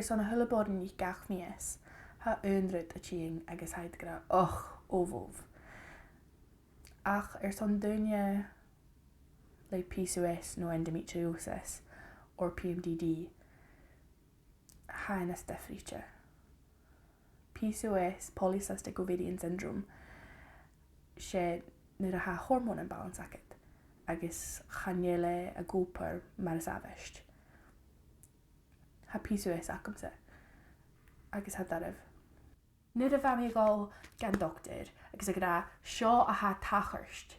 son a thula bod ní gach mías, ha unryd a tíing agus haid gra óvóv. Ach son duine le PCOS no endometriosis or PMDD ha na stefriche. PCOS, polycystic ovarian syndrome, sé nuair a ha hormone imbalance agad, agus chanile a gopur mar is avist. Ha PCOS acamsa, agus ha darif. Nuair a bheith gáil gan doctor, agus a gra seo a ha tachirst,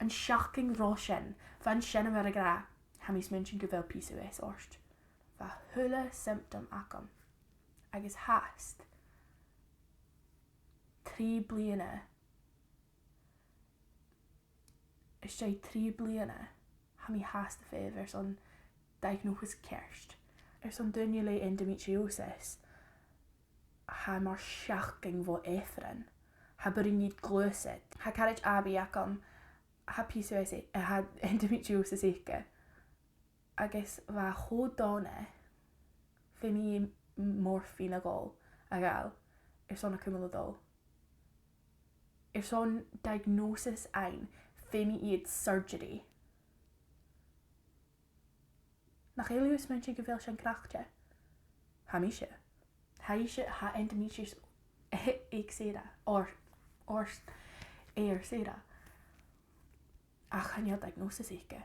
an shocking rá sin, fan sin a mar a gra, ha mis mention go bhfuil PCOS orst. Fa thula symptom acam, agus hast 3 bliana. Is sé 3 bliana ha mi hast a son diagnosis kerst. Son duine le endometriosis ha mar shocking vo efren. Ha byrju niet glöset. Ha carriage abi acam ha PCOS ha endometriosis eke. Agus va hodane fe mi morphine a gol a gal son a cumuladol. Son diagnosis ein fe mi iad surgery. Nach elius mensen gevel zijn krachtje. Ha mi se. Ha ishe ha endometrius ik seda or seda. Ach han diagnosis eke.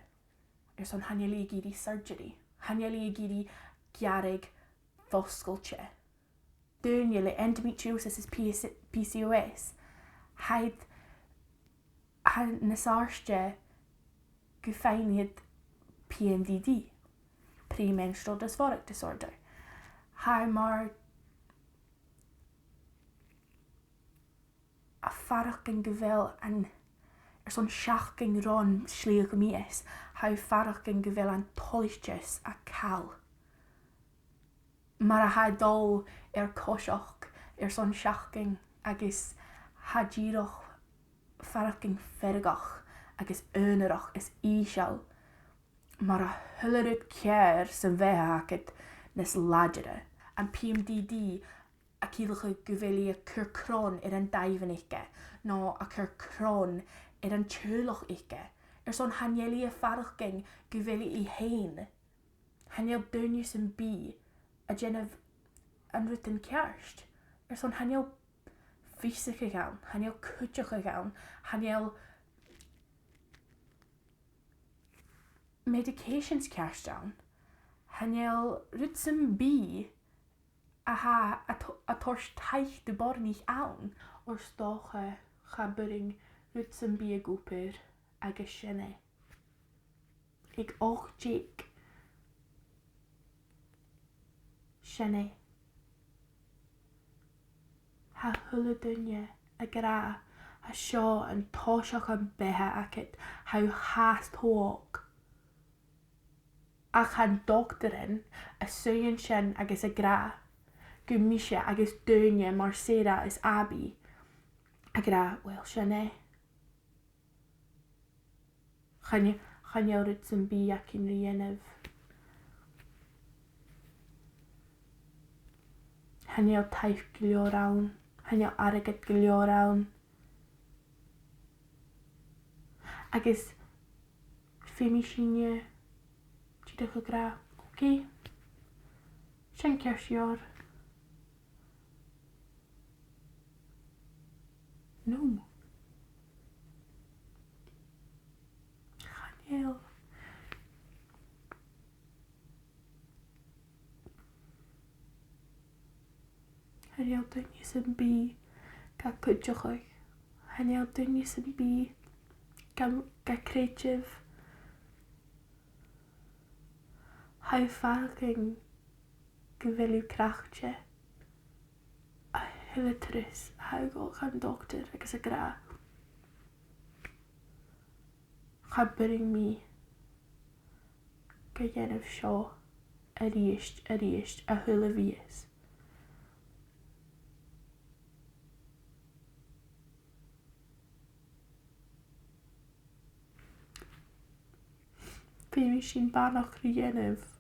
Son han li gidi surgery. Han li gidi gjarig foscultje. Dun je le endometriosis is PCOS. Haid nasarstje gefeiniad PMDD, premenstrual dysphoric disorder. Haar maar a farachting gevel en son shachting ron schleeg mies. Haar farachting gevel an polistjes a kal. Maar ha dol koshach son shachting agus ha giroch farachting fergach agus önerach is ishal. Maar a hullerud keer zijn wehaket nes lagere. En PMDD a kielge gevelie kurkron een diven ikke. No a kurkron een tjuloch ikke. Son hanjelie farachting gevelie I heen. Hanjel dunjes een bi a genev an rutten kerst. Son hanjel fysiek gegaan, hanjel kutje gegaan, hanjel medications kerst down. Hanjel rutsen bi aha a torst teich de bor niet aan. Or stoche gabbering rutsen bi a gooper a geschenne. Ik och jik. Shenne. Ha hulle dunje a gra a seo an toshach an behe akit how haast hoog. Ach han doktorin a suyen shen agus a gra. Gumisha agus dunje mar sera is abi. A gra, well shenne. Chan je ritsen bi akin rienev. Han je taif gilio raun. Han je araget gilio raun. Agus femi shinje chidach a gra. Oké. Shen kersjor. No. Ganeel. Hanel dunje zijn bi ga kutjachig. Hanel dunje zijn bi ga creative. Hij varking gewil uw krachtje. A hele tris. Hij gaan dokter. Ik zeg gra. Ga bring me. Ga jen of show. A riest. A hele wies. Fi mi sin banach rienev.